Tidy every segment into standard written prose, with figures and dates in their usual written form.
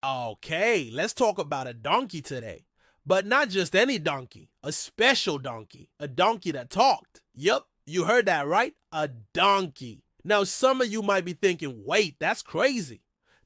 Okay, let's talk about a donkey today. But not just any donkey, a special donkey, a donkey that talked. Yup, you heard that right, a donkey. Now, some of you might be thinking, wait, that's crazy.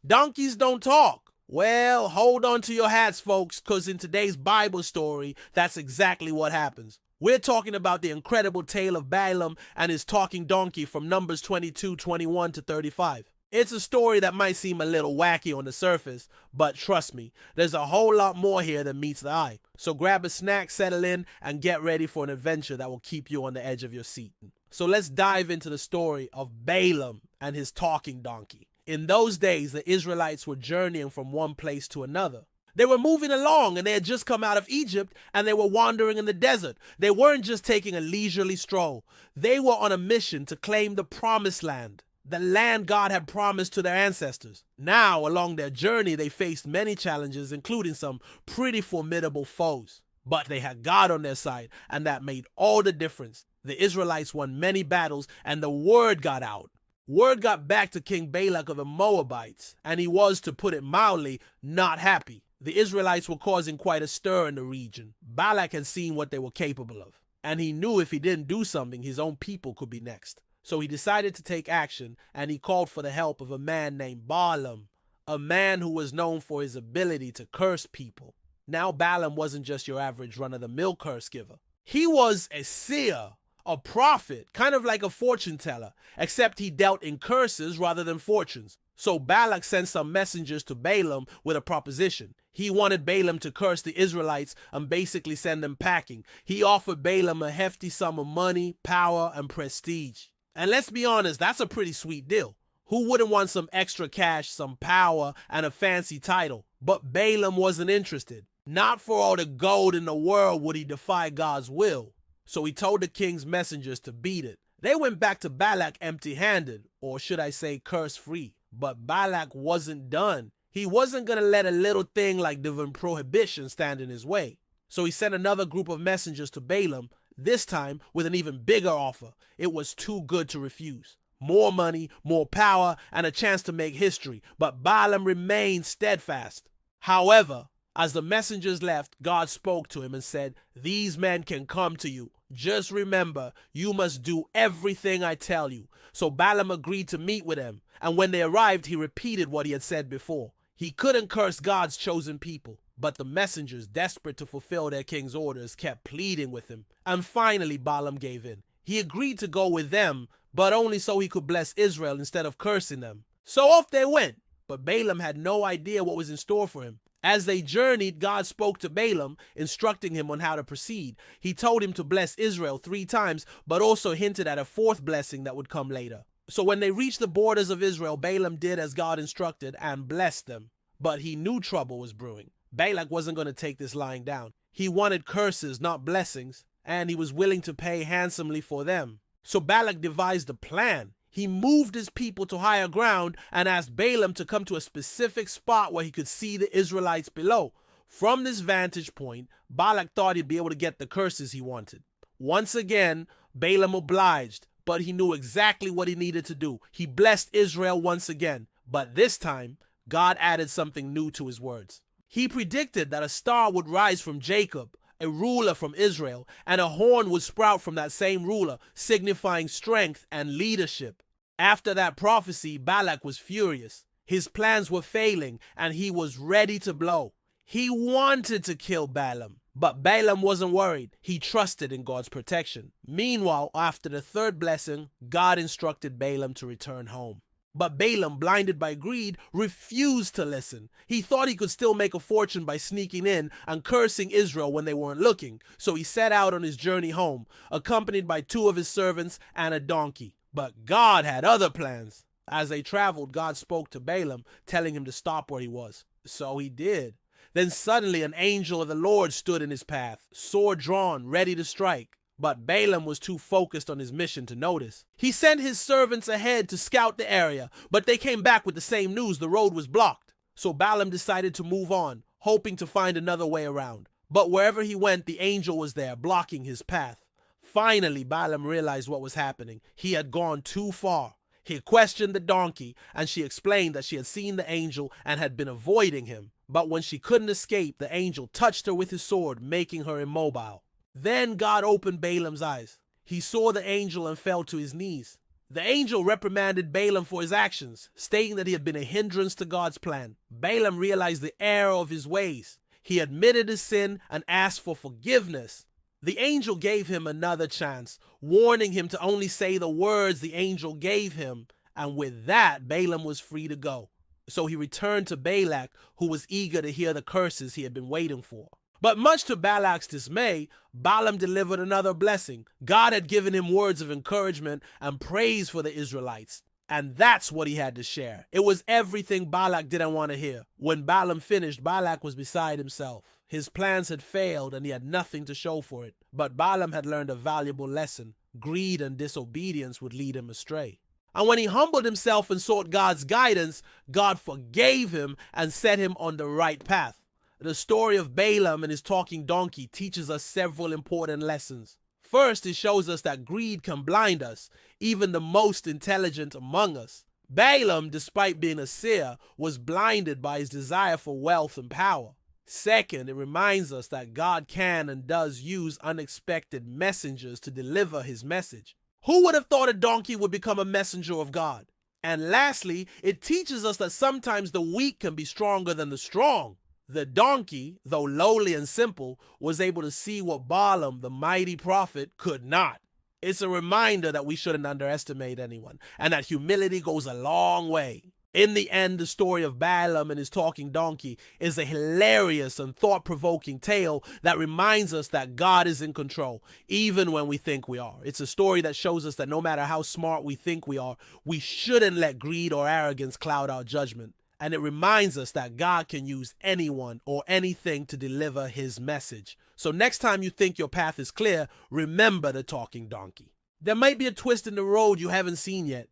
Donkeys don't talk. Well, hold on to your hats, folks, because in today's Bible story, that's exactly what happens. We're talking about the incredible tale of Balaam and his talking donkey from Numbers 22:21 to 35. It's a story that might seem a little wacky on the surface, but trust me, there's a whole lot more here than meets the eye. So grab a snack, settle in, and get ready for an adventure that will keep you on the edge of your seat. So let's dive into the story of Balaam and his talking donkey. In those days, the Israelites were journeying from one place to another. They were moving along and they had just come out of Egypt and they were wandering in the desert. They weren't just taking a leisurely stroll. They were on a mission to claim the promised land, the land God had promised to their ancestors. Now, along their journey, they faced many challenges, including some pretty formidable foes. But they had God on their side, and that made all the difference. The Israelites won many battles, and the word got out. Word got back to King Balak of the Moabites, and he was, to put it mildly, not happy. The Israelites were causing quite a stir in the region. Balak had seen what they were capable of, and he knew if he didn't do something, his own people could be next. So he decided to take action, and he called for the help of a man named Balaam, a man who was known for his ability to curse people. Now, Balaam wasn't just your average run-of-the-mill curse giver. He was a seer, a prophet, kind of like a fortune teller, except he dealt in curses rather than fortunes. So Balak sent some messengers to Balaam with a proposition. He wanted Balaam to curse the Israelites and basically send them packing. He offered Balaam a hefty sum of money, power, and prestige. And let's be honest, that's a pretty sweet deal. Who wouldn't want some extra cash, some power, and a fancy title? But Balaam wasn't interested. Not for all the gold in the world would he defy God's will. So he told the king's messengers to beat it. They went back to Balak empty-handed, or should I say curse-free. But Balak wasn't done. He wasn't going to let a little thing like divine prohibition stand in his way. So he sent another group of messengers to Balaam, this time with an even bigger offer. It was too good to refuse. More money, more power, and a chance to make history. But Balaam remained steadfast. However, as the messengers left, God spoke to him and said, "These men can come to you. Just remember, you must do everything I tell you." So Balaam agreed to meet with them. And when they arrived, he repeated what he had said before. He couldn't curse God's chosen people. But the messengers, desperate to fulfill their king's orders, kept pleading with him. And finally, Balaam gave in. He agreed to go with them, but only so he could bless Israel instead of cursing them. So off they went. But Balaam had no idea what was in store for him. As they journeyed, God spoke to Balaam, instructing him on how to proceed. He told him to bless Israel 3 times, but also hinted at a 4th blessing that would come later. So when they reached the borders of Israel, Balaam did as God instructed and blessed them. But he knew trouble was brewing. Balak wasn't going to take this lying down. He wanted curses, not blessings, and he was willing to pay handsomely for them. So Balak devised a plan. He moved his people to higher ground and asked Balaam to come to a specific spot where he could see the Israelites below. From this vantage point, Balak thought he'd be able to get the curses he wanted. Once again, Balaam obliged, but he knew exactly what he needed to do. He blessed Israel once again, but this time, God added something new to his words. He predicted that a star would rise from Jacob, a ruler from Israel, and a horn would sprout from that same ruler, signifying strength and leadership. After that prophecy, Balak was furious. His plans were failing, and he was ready to blow. He wanted to kill Balaam, but Balaam wasn't worried. He trusted in God's protection. Meanwhile, after the 3rd blessing, God instructed Balaam to return home. But Balaam, blinded by greed, refused to listen. He thought he could still make a fortune by sneaking in and cursing Israel when they weren't looking. So he set out on his journey home, accompanied by 2 of his servants and a donkey. But God had other plans. As they traveled, God spoke to Balaam, telling him to stop where he was. So he did. Then suddenly an angel of the Lord stood in his path, sword drawn, ready to strike. But Balaam was too focused on his mission to notice. He sent his servants ahead to scout the area, but they came back with the same news: the road was blocked. So Balaam decided to move on, hoping to find another way around. But wherever he went, the angel was there, blocking his path. Finally, Balaam realized what was happening. He had gone too far. He questioned the donkey, and she explained that she had seen the angel and had been avoiding him. But when she couldn't escape, the angel touched her with his sword, making her immobile. Then God opened Balaam's eyes. He saw the angel and fell to his knees. The angel reprimanded Balaam for his actions, stating that he had been a hindrance to God's plan. Balaam realized the error of his ways. He admitted his sin and asked for forgiveness. The angel gave him another chance, warning him to only say the words the angel gave him, and with that, Balaam was free to go. So he returned to Balak, who was eager to hear the curses he had been waiting for. But much to Balak's dismay, Balaam delivered another blessing. God had given him words of encouragement and praise for the Israelites. And that's what he had to share. It was everything Balak didn't want to hear. When Balaam finished, Balak was beside himself. His plans had failed and he had nothing to show for it. But Balaam had learned a valuable lesson. Greed and disobedience would lead him astray. And when he humbled himself and sought God's guidance, God forgave him and set him on the right path. The story of Balaam and his talking donkey teaches us several important lessons. First, it shows us that greed can blind us, even the most intelligent among us. Balaam, despite being a seer, was blinded by his desire for wealth and power. Second, it reminds us that God can and does use unexpected messengers to deliver his message. Who would have thought a donkey would become a messenger of God? And lastly, it teaches us that sometimes the weak can be stronger than the strong. The donkey, though lowly and simple, was able to see what Balaam, the mighty prophet, could not. It's a reminder that we shouldn't underestimate anyone, and that humility goes a long way. In the end, the story of Balaam and his talking donkey is a hilarious and thought-provoking tale that reminds us that God is in control, even when we think we are. It's a story that shows us that no matter how smart we think we are, we shouldn't let greed or arrogance cloud our judgment. And it reminds us that God can use anyone or anything to deliver his message. So next time you think your path is clear, remember the talking donkey. There might be a twist in the road you haven't seen yet.